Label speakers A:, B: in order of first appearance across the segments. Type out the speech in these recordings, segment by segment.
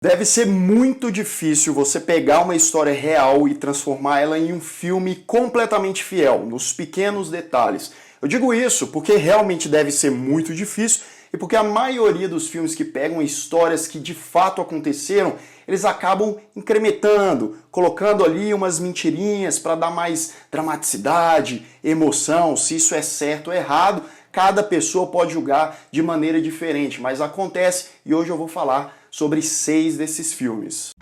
A: Deve ser muito difícil você pegar uma história real e transformar ela em um filme completamente fiel, nos pequenos detalhes. Eu digo isso porque realmente deve ser muito difícil e porque a maioria dos filmes que pegam histórias que de fato aconteceram, eles acabam incrementando, colocando ali umas mentirinhas para dar mais dramaticidade, emoção, se isso é certo ou errado. Cada pessoa pode julgar de maneira diferente, mas acontece e hoje eu vou falar sobre 6 desses filmes.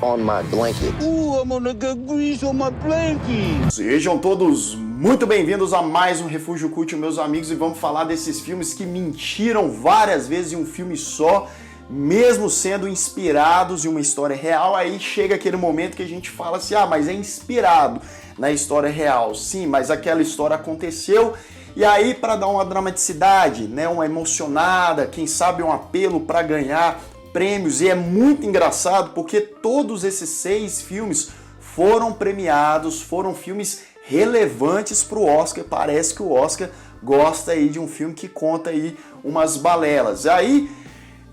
B: On my blanket.
C: I'm gonna get grease on my blanket.
A: Sejam todos muito bem-vindos a mais um Refúgio Cult, meus amigos, e vamos falar desses filmes que mentiram várias vezes em um filme só, mesmo sendo inspirados em uma história real. Aí chega aquele momento que a gente fala assim, mas é inspirado na história real. Sim, mas aquela história aconteceu. E aí, para dar uma dramaticidade, né, uma emocionada, quem sabe um apelo para ganhar prêmios. E é muito engraçado porque todos esses 6 filmes foram premiados, foram filmes relevantes para o Oscar. Parece que o Oscar gosta aí de um filme que conta aí umas balelas. Aí,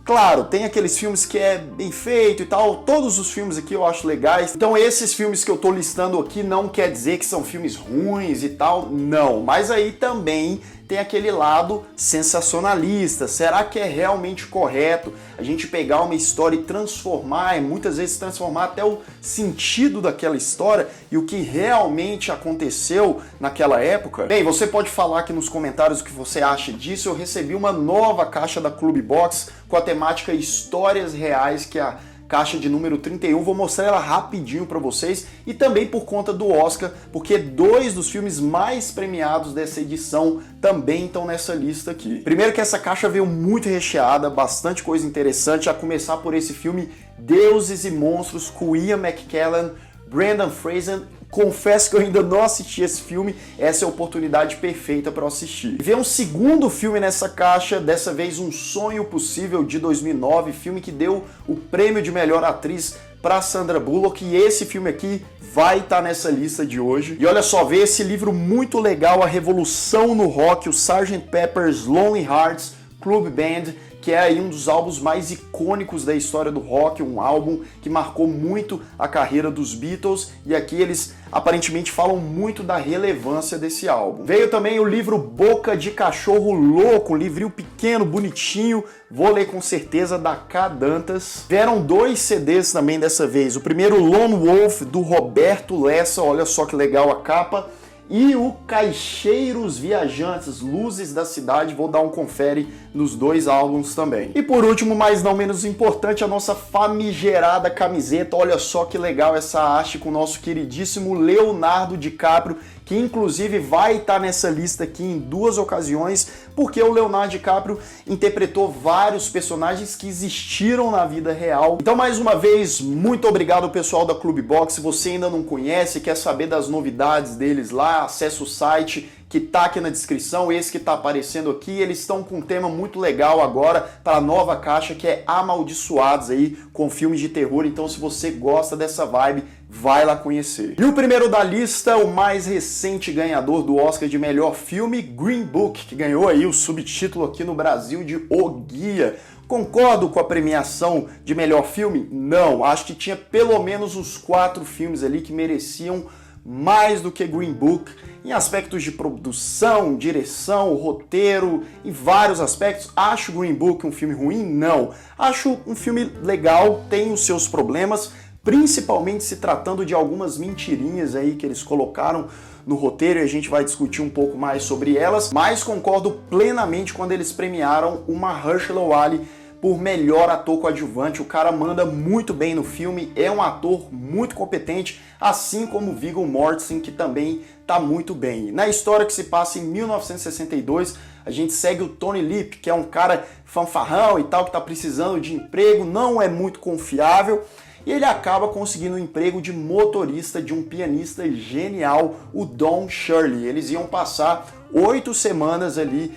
A: claro, tem aqueles filmes que é bem feito e tal, todos os filmes aqui eu acho legais. Então esses filmes que eu tô listando aqui não quer dizer que são filmes ruins e tal, não. Mas aí também tem aquele lado sensacionalista. Será que é realmente correto a gente pegar uma história e transformar, muitas vezes transformar até o sentido daquela história e o que realmente aconteceu naquela época? Bem, você pode falar aqui nos comentários o que você acha disso. Eu recebi uma nova caixa da Clube Box com a temática Histórias Reais, que é a caixa de número 31, vou mostrar ela rapidinho para vocês, e também por conta do Oscar, porque 2 dos filmes mais premiados dessa edição também estão nessa lista aqui. Primeiro que essa caixa veio muito recheada, bastante coisa interessante, a começar por esse filme Deuses e Monstros, com Ian McKellen, Brendan Fraser. Confesso que eu ainda não assisti esse filme, essa é a oportunidade perfeita para eu assistir. E veio um segundo filme nessa caixa, dessa vez Um Sonho Possível, de 2009, filme que deu o prêmio de melhor atriz para Sandra Bullock, e esse filme aqui vai estar nessa lista de hoje. E olha só, veio esse livro muito legal, A Revolução no Rock, o Sgt. Pepper's Lonely Hearts Club Band, que é aí um dos álbuns mais icônicos da história do rock, um álbum que marcou muito a carreira dos Beatles, e aqui eles aparentemente falam muito da relevância desse álbum. Veio também o livro Boca de Cachorro Louco, um livrinho pequeno, bonitinho, vou ler com certeza, da K. Dantas. Vieram 2 CDs também dessa vez, o primeiro Lone Wolf, do Roberto Lessa, olha só que legal a capa, e o Caixeiros Viajantes, Luzes da Cidade, vou dar um confere nos 2 álbuns também. E por último, mas não menos importante, a nossa famigerada camiseta, olha só que legal essa haste com o nosso queridíssimo Leonardo DiCaprio, que inclusive vai estar nessa lista aqui em 2 ocasiões, porque o Leonardo DiCaprio interpretou vários personagens que existiram na vida real. Então, mais uma vez, muito obrigado pessoal da Clube Box. Se você ainda não conhece, quer saber das novidades deles lá, acesse o site que tá aqui na descrição, esse que tá aparecendo aqui. Eles estão com um tema muito legal agora para a nova caixa, que é Amaldiçoados aí, com filmes de terror. Então, se você gosta dessa vibe, vai lá conhecer. E o primeiro da lista, o mais recente ganhador do Oscar de melhor filme, Green Book, que ganhou aí o subtítulo aqui no Brasil de O Guia. Concordo com a premiação de melhor filme? Não, acho que tinha pelo menos uns 4 filmes ali que mereciam mais do que Green Book, em aspectos de produção, direção, roteiro, em vários aspectos. Acho Green Book um filme ruim? Não. Acho um filme legal, tem os seus problemas, principalmente se tratando de algumas mentirinhas aí que eles colocaram no roteiro, e a gente vai discutir um pouco mais sobre elas, mas concordo plenamente quando eles premiaram o Mahershala Ali por melhor ator coadjuvante. O cara manda muito bem no filme, é um ator muito competente, assim como o Viggo Mortensen, que também tá muito bem. Na história que se passa em 1962, a gente segue o Tony Lip, que é um cara fanfarrão e tal, que tá precisando de emprego, não é muito confiável, e ele acaba conseguindo um emprego de motorista de um pianista genial, o Don Shirley. Eles iam passar 8 semanas ali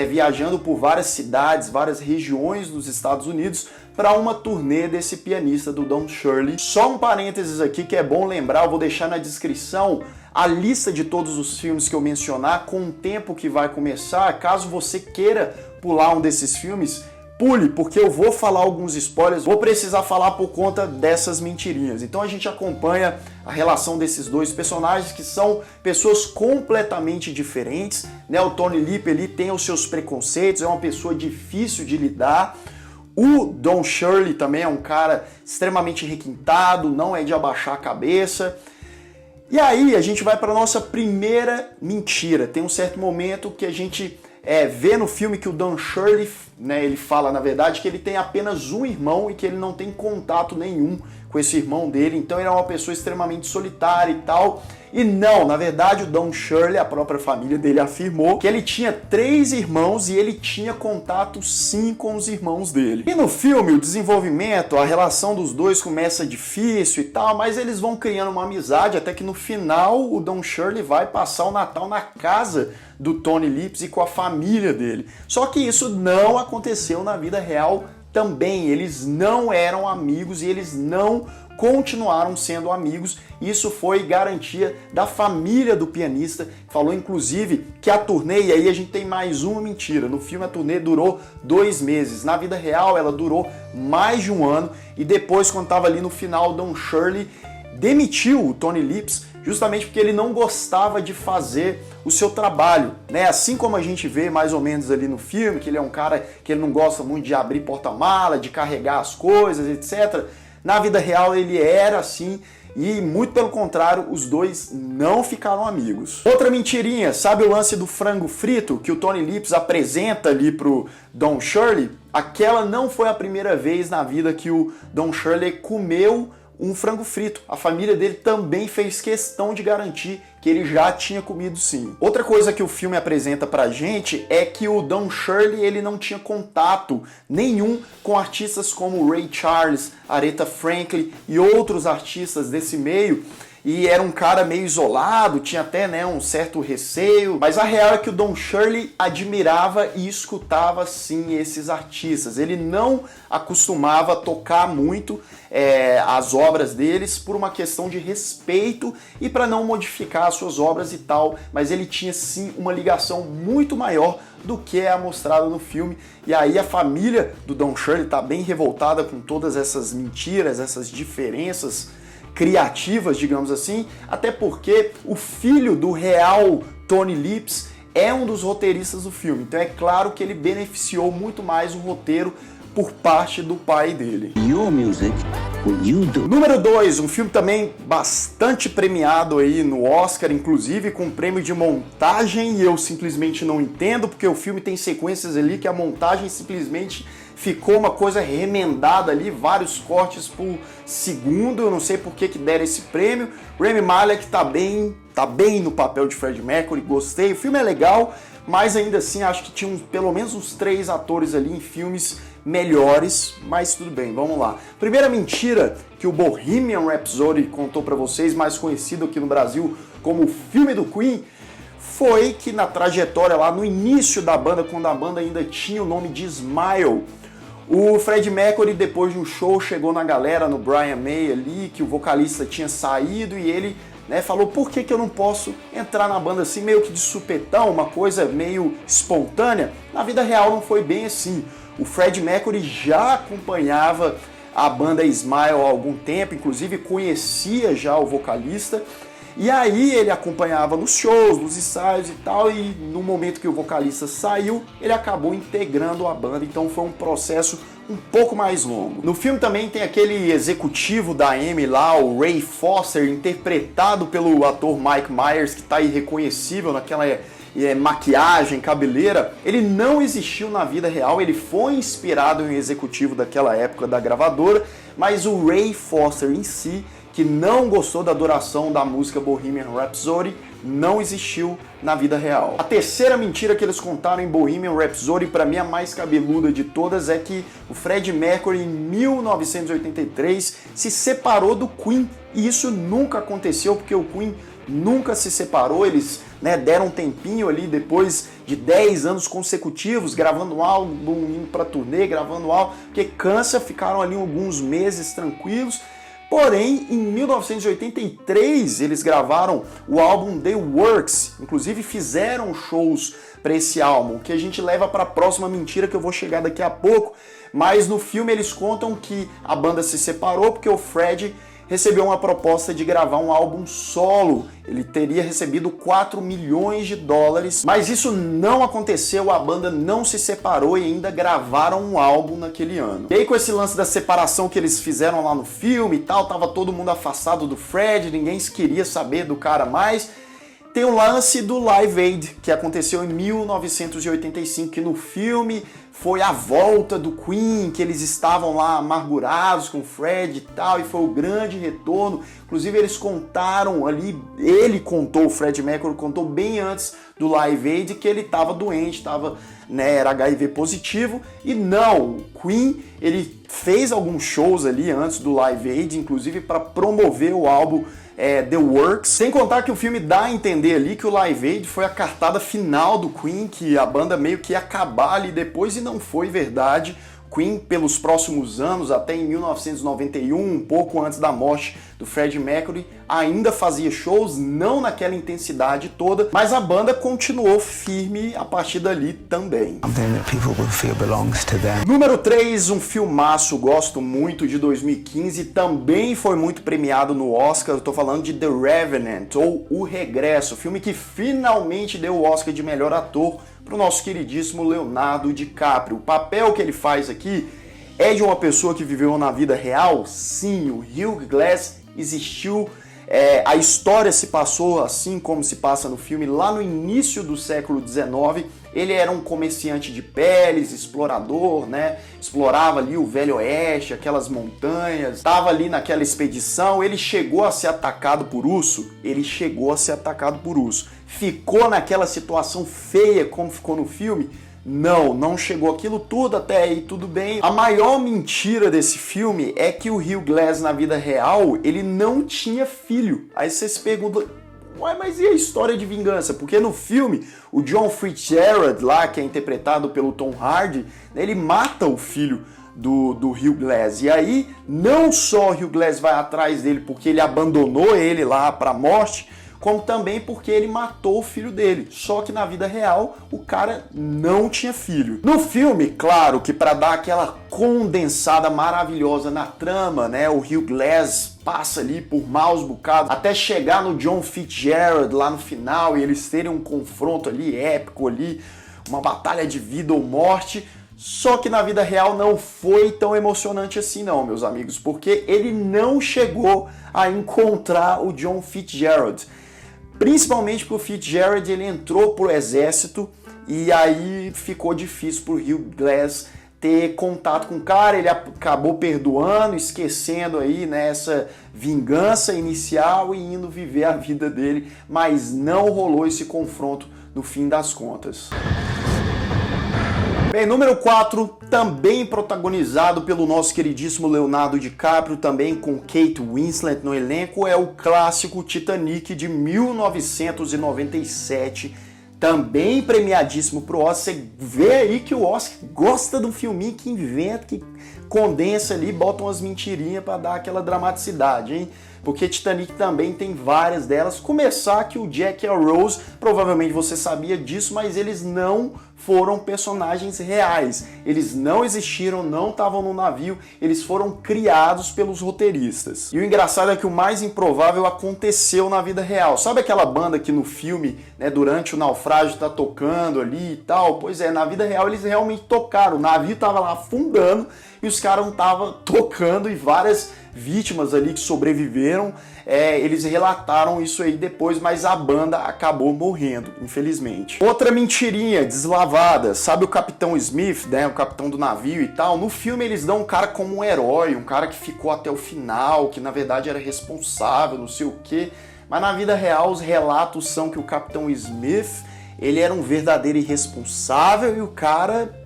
A: viajando por várias cidades, várias regiões dos Estados Unidos para uma turnê desse pianista, do Don Shirley. Só um parênteses aqui que é bom lembrar, eu vou deixar na descrição a lista de todos os filmes que eu mencionar com o tempo que vai começar. Caso você queira pular um desses filmes, pule, porque eu vou falar alguns spoilers, vou precisar falar por conta dessas mentirinhas. Então a gente acompanha a relação desses dois personagens que são pessoas completamente diferentes, né? O Tony Lip, ele tem os seus preconceitos, é uma pessoa difícil de lidar. O Don Shirley também é um cara extremamente requintado, não é de abaixar a cabeça. E aí a gente vai para nossa primeira mentira. Tem um certo momento que a gente vê no filme que o Don Shirley, né, ele fala na verdade que ele tem apenas um irmão e que ele não tem contato nenhum com esse irmão dele, então ele é uma pessoa extremamente solitária e tal. E não, na verdade o Don Shirley, a própria família dele afirmou que ele tinha 3 irmãos e ele tinha contato sim com os irmãos dele. E no filme, o desenvolvimento, a relação dos dois começa difícil e tal, mas eles vão criando uma amizade até que no final o Don Shirley vai passar o Natal na casa do Tony Lipps e com a família dele. Só que isso não aconteceu na vida real também. Eles não eram amigos e eles não continuaram sendo amigos. Isso foi garantia da família do pianista, que falou inclusive que a turnê, e aí a gente tem mais uma mentira, no filme a turnê durou 2 meses, na vida real ela durou mais de 1 ano, e depois, quando estava ali no final, Don Shirley demitiu o Tony Lipps justamente porque ele não gostava de fazer o seu trabalho, né? Assim como a gente vê mais ou menos ali no filme, que ele é um cara que ele não gosta muito de abrir porta-mala, de carregar as coisas, etc. Na vida real ele era assim, e muito pelo contrário, os dois não ficaram amigos. Outra mentirinha, sabe o lance do frango frito que o Tony Lipps apresenta ali pro Don Shirley? Aquela não foi a primeira vez na vida que o Don Shirley comeu um frango frito. A família dele também fez questão de garantir que ele já tinha comido sim. Outra coisa que o filme apresenta pra gente é que o Don Shirley, ele não tinha contato nenhum com artistas como Ray Charles, Aretha Franklin e outros artistas desse meio, e era um cara meio isolado, tinha até, né, um certo receio, mas a real é que o Don Shirley admirava e escutava sim esses artistas. Ele não acostumava tocar muito as obras deles por uma questão de respeito e para não modificar as suas obras e tal, mas ele tinha sim uma ligação muito maior do que é mostrado no filme. E aí a família do Don Shirley tá bem revoltada com todas essas mentiras, essas diferenças criativas, digamos assim, até porque o filho do real Tony Lipps é um dos roteiristas do filme, então é claro que ele beneficiou muito mais o roteiro por parte do pai dele.
C: Your music, what you do.
A: Número 2, um filme também bastante premiado aí no Oscar, inclusive com prêmio de montagem, e eu simplesmente não entendo, porque o filme tem sequências ali que a montagem simplesmente ficou uma coisa remendada ali, vários cortes por segundo, eu não sei por que deram esse prêmio. Rami Malek tá bem no papel de Freddie Mercury, gostei, o filme é legal, mas ainda assim acho que tinha pelo menos uns 3 atores ali em filmes melhores, mas tudo bem, vamos lá. Primeira mentira que o Bohemian Rhapsody contou pra vocês, mais conhecido aqui no Brasil como o filme do Queen, foi que na trajetória lá no início da banda, quando a banda ainda tinha o nome de Smile, o Freddie Mercury, depois de um show, chegou na galera, no Brian May ali, que o vocalista tinha saído, e ele, né, falou, por que eu não posso entrar na banda assim, meio que de supetão, uma coisa meio espontânea? Na vida real não foi bem assim. O Freddie Mercury já acompanhava a banda Smile há algum tempo, inclusive conhecia já o vocalista, e aí ele acompanhava nos shows, nos ensaios e tal, e no momento que o vocalista saiu, ele acabou integrando a banda, então foi um processo um pouco mais longo. No filme também tem aquele executivo da EMI lá, o Ray Foster, interpretado pelo ator Mike Myers, que está irreconhecível naquela maquiagem, cabeleira. Ele não existiu na vida real, ele foi inspirado em um executivo daquela época da gravadora, mas o Ray Foster em si, que não gostou da duração da música Bohemian Rhapsody não existiu na vida real. A terceira mentira que eles contaram em Bohemian Rhapsody, para mim a mais cabeluda de todas, é que o Freddie Mercury em 1983 se separou do Queen, e isso nunca aconteceu porque o Queen nunca se separou. Eles deram um tempinho ali depois de 10 anos consecutivos gravando um álbum, indo pra turnê, gravando álbum, porque cansa, ficaram ali alguns meses tranquilos. Porém, em 1983, eles gravaram o álbum The Works, inclusive fizeram shows para esse álbum, que a gente leva para a próxima mentira que eu vou chegar daqui a pouco, mas no filme eles contam que a banda se separou porque o Fred recebeu uma proposta de gravar um álbum solo. Ele teria recebido 4 milhões de dólares, mas isso não aconteceu, a banda não se separou e ainda gravaram um álbum naquele ano. E aí, com esse lance da separação que eles fizeram lá no filme e tal, tava todo mundo afastado do Fred, ninguém queria saber do cara mais. Tem o lance do Live Aid, que aconteceu em 1985, que no filme foi a volta do Queen, que eles estavam lá amargurados com o Fred e tal, e foi o grande retorno. Inclusive eles contaram ali, o Fred Mercury contou bem antes do Live Aid que ele estava doente, era HIV positivo, e não, o Queen, ele fez alguns shows ali antes do Live Aid, inclusive para promover o álbum The Works, sem contar que o filme dá a entender ali que o Live Aid foi a cartada final do Queen, que a banda meio que ia acabar ali depois, e não foi verdade. Queen, pelos próximos anos, até em 1991, um pouco antes da morte do Freddie Mercury, ainda fazia shows, não naquela intensidade toda, mas a banda continuou firme a partir dali também. Número 3, um filmaço, gosto muito, de 2015, também foi muito premiado no Oscar. Eu tô falando de The Revenant, ou O Regresso, filme que finalmente deu o Oscar de melhor ator para o nosso queridíssimo Leonardo DiCaprio. O papel que ele faz aqui é de uma pessoa que viveu na vida real? Sim, o Hugh Glass existiu. A história se passou assim como se passa no filme, lá no início do século XIX. Ele era um comerciante de peles, explorador, explorava ali o Velho Oeste, aquelas montanhas, estava ali naquela expedição. Ele chegou a ser atacado por urso? Ele chegou a ser atacado por urso. Ficou naquela situação feia como ficou no filme? Não chegou aquilo tudo, até aí tudo bem. A maior mentira desse filme é que o Hugh Glass na vida real, ele não tinha filho. Aí você se pergunta, ué, mas e a história de vingança? Porque no filme, o John Fitzgerald lá, que é interpretado pelo Tom Hardy, ele mata o filho do Hugh Glass. E aí, não só o Hugh Glass vai atrás dele porque ele abandonou ele lá pra morte, como também porque ele matou o filho dele. Só que na vida real, o cara não tinha filho. No filme, claro que para dar aquela condensada maravilhosa na trama, o Hugh Glass passa ali por maus bocados, até chegar no John Fitzgerald lá no final, e eles terem um confronto ali épico ali, uma batalha de vida ou morte. Só que na vida real não foi tão emocionante assim não, meus amigos, porque ele não chegou a encontrar o John Fitzgerald. Principalmente porque o Fitzgerald, ele entrou pro exército e aí ficou difícil pro Hugh Glass ter contato com o cara. Ele acabou perdoando, esquecendo aí essa vingança inicial e indo viver a vida dele, mas não rolou esse confronto no fim das contas. Bem, número 4, também protagonizado pelo nosso queridíssimo Leonardo DiCaprio, também com Kate Winslet no elenco, é o clássico Titanic de 1997, também premiadíssimo pro Oscar. Você vê aí que o Oscar gosta do filminho que inventa, que condensa ali, bota umas mentirinhas para dar aquela dramaticidade, hein? Porque Titanic também tem várias delas. Começar que o Jack e a Rose, provavelmente você sabia disso, mas eles não foram personagens reais. Eles não existiram, não estavam no navio, eles foram criados pelos roteiristas. E o engraçado é que o mais improvável aconteceu na vida real. Sabe aquela banda que no filme, durante o naufrágio, tá tocando ali e tal? Pois é, na vida real eles realmente tocaram. O navio tava lá afundando e os caras estavam tocando, e várias vítimas ali que sobreviveram, eles relataram isso aí depois, mas a banda acabou morrendo, infelizmente. Outra mentirinha deslavada, sabe o Capitão Smith, né, o capitão do navio e tal? No filme eles dão um cara como um herói, um cara que ficou até o final, que na verdade era responsável, não sei o quê. Mas na vida real os relatos são que o Capitão Smith, ele era um verdadeiro irresponsável e o cara...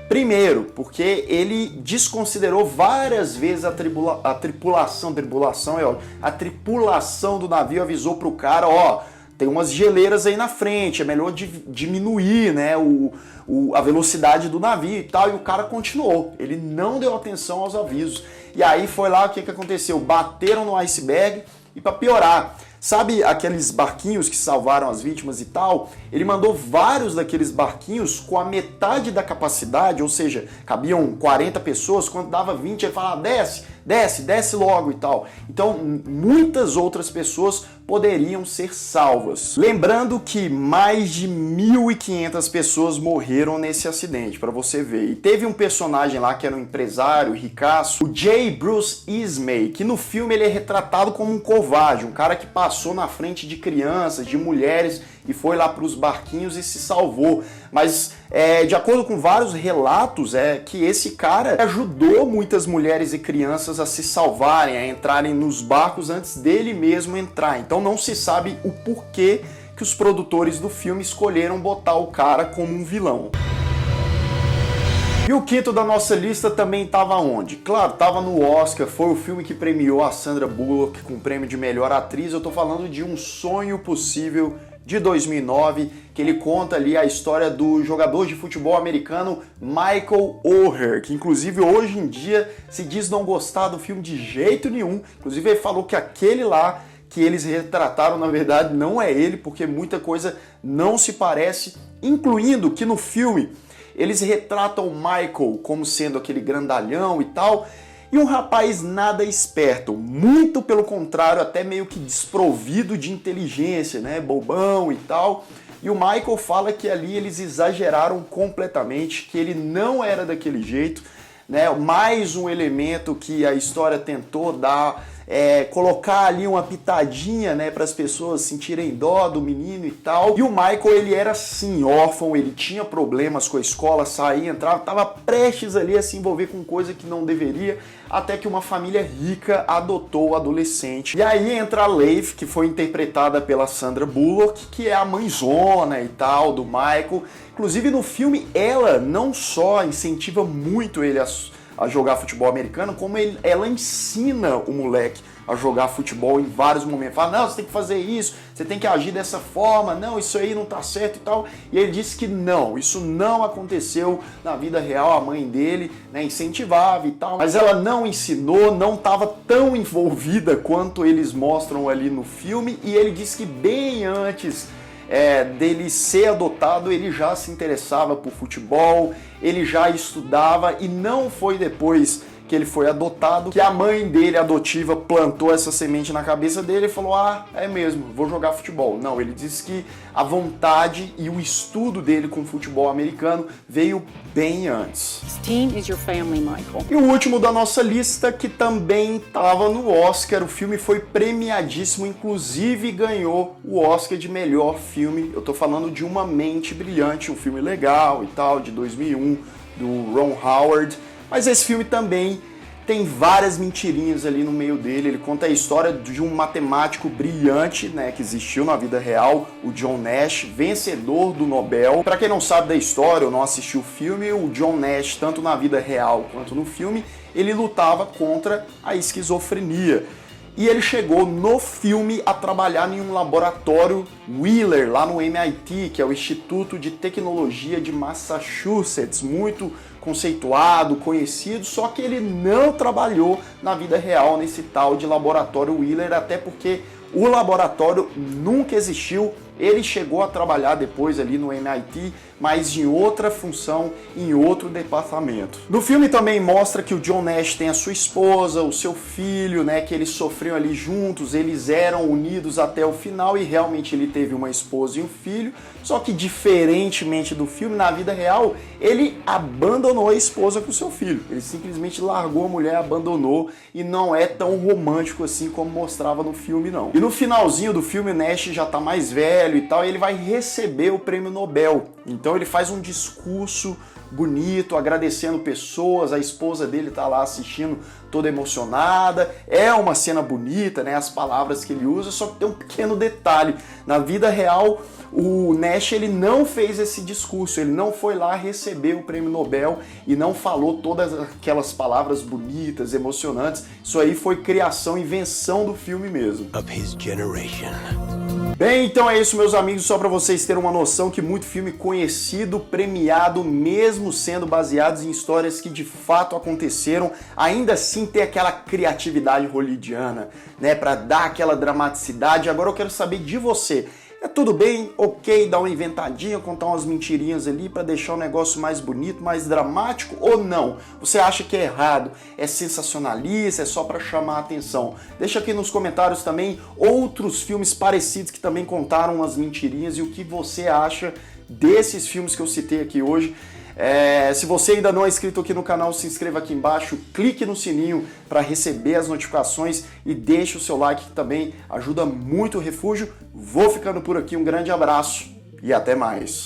A: Primeiro, porque ele desconsiderou várias vezes a tripulação do navio, avisou pro cara, ó, tem umas geleiras aí na frente, é melhor diminuir, né, a velocidade do navio e tal, e o cara continuou, ele não deu atenção aos avisos. E aí foi lá, o que aconteceu? Bateram no iceberg e para piorar, sabe aqueles barquinhos que salvaram as vítimas e tal? Ele mandou vários daqueles barquinhos com a metade da capacidade, ou seja, cabiam 40 pessoas, quando dava 20 ele falava, desce logo e tal. Então, muitas outras pessoas poderiam ser salvas. Lembrando que mais de 1.500 pessoas morreram nesse acidente, para você ver. E teve um personagem lá que era um empresário, ricaço, o J. Bruce Ismay, que no filme ele é retratado como um covarde, um cara que passou na frente de crianças, de mulheres, e foi lá para os barquinhos e se salvou. Mas, de acordo com vários relatos, que esse cara ajudou muitas mulheres e crianças a se salvarem, a entrarem nos barcos antes dele mesmo entrar. Então não se sabe o porquê que os produtores do filme escolheram botar o cara como um vilão. E o quinto da nossa lista também estava onde? Claro, estava no Oscar, foi o filme que premiou a Sandra Bullock com o prêmio de melhor atriz. Eu tô falando de Um Sonho Possível, de 2009, que ele conta ali a história do jogador de futebol americano Michael Oher, que inclusive hoje em dia se diz não gostar do filme de jeito nenhum. Inclusive ele falou que aquele lá que eles retrataram, na verdade, não é ele, porque muita coisa não se parece, incluindo que no filme eles retratam o Michael como sendo aquele grandalhão e tal, e um rapaz nada esperto, muito pelo contrário, até meio que desprovido de inteligência, né, bobão e tal. E o Michael fala que ali eles exageraram completamente, que ele não era daquele jeito, né? Mais um elemento que a história tentou dar, colocar ali uma pitadinha, né, para as pessoas sentirem dó do menino e tal. E o Michael, ele era sim órfão, ele tinha problemas com a escola, saía, entrava, estava prestes ali a se envolver com coisa que não deveria, até que uma família rica adotou o adolescente. E aí entra a Leif, que foi interpretada pela Sandra Bullock, que é a mãezona e tal do Michael. Inclusive no filme ela não só incentiva muito ele a jogar futebol americano, como ela ensina o moleque a jogar futebol em vários momentos. Fala, não, você tem que fazer isso, você tem que agir dessa forma, não, isso aí não tá certo e tal. E ele disse que não, isso não aconteceu na vida real, a mãe dele, né, incentivava e tal, mas ela não ensinou, não estava tão envolvida quanto eles mostram ali no filme, e ele disse que bem antes dele ser adotado, ele já se interessava por futebol, ele já estudava, e não foi depois que ele foi adotado que a mãe dele adotiva plantou essa semente na cabeça dele e falou, ah, é mesmo, vou jogar futebol. Não, ele disse que a vontade e o estudo dele com futebol americano veio bem antes.
D: This team is your family, Michael.
A: E o último da nossa lista, que também estava no Oscar, o filme foi premiadíssimo, inclusive ganhou o Oscar de melhor filme. Eu tô falando de Uma Mente Brilhante, um filme legal e tal, de 2001, do Ron Howard. Mas esse filme também tem várias mentirinhas ali no meio dele. Ele conta a história de um matemático brilhante, né, que existiu na vida real, o John Nash, vencedor do Nobel. Para quem não sabe da história ou não assistiu o filme, o John Nash, tanto na vida real quanto no filme, ele lutava contra a esquizofrenia. E ele chegou no filme a trabalhar em um laboratório Wheeler, lá no MIT, que é o Instituto de Tecnologia de Massachusetts, muito conceituado, conhecido, só que ele não trabalhou na vida real nesse tal de laboratório Wheeler, até porque o laboratório nunca existiu. Ele chegou a trabalhar depois ali no MIT mas em outra função, em outro departamento. No filme também mostra que o John Nash tem a sua esposa, o seu filho, né, que eles sofriam ali juntos, eles eram unidos até o final e realmente ele teve uma esposa e um filho, só que diferentemente do filme, na vida real, ele abandonou a esposa com o seu filho. Ele simplesmente largou a mulher, abandonou e não é tão romântico assim como mostrava no filme, não. E no finalzinho do filme, Nash já tá mais velho e tal, e ele vai receber o prêmio Nobel. Então ele faz um discurso bonito, agradecendo pessoas, a esposa dele tá lá assistindo toda emocionada, é uma cena bonita, né, as palavras que ele usa, só que tem um pequeno detalhe, na vida real o Nash ele não fez esse discurso, ele não foi lá receber o prêmio Nobel e não falou todas aquelas palavras bonitas, emocionantes, isso aí foi criação, invenção do filme mesmo.
E: Of his generation.
A: Bem, então é isso, meus amigos, só para vocês terem uma noção que muito filme conhecido, premiado, mesmo sendo baseados em histórias que de fato aconteceram, ainda assim tem aquela criatividade hollywoodiana, né, para dar aquela dramaticidade. Agora eu quero saber de você. É tudo bem, ok, dar uma inventadinha, contar umas mentirinhas ali para deixar o negócio mais bonito, mais dramático ou não? Você acha que é errado, é sensacionalista, é só para chamar a atenção? Deixa aqui nos comentários também outros filmes parecidos que também contaram umas mentirinhas e o que você acha desses filmes que eu citei aqui hoje. Se você ainda não é inscrito aqui no canal, se inscreva aqui embaixo, clique no sininho para receber as notificações e deixe o seu like que também ajuda muito o Refúgio. Vou ficando por aqui, um grande abraço e até mais.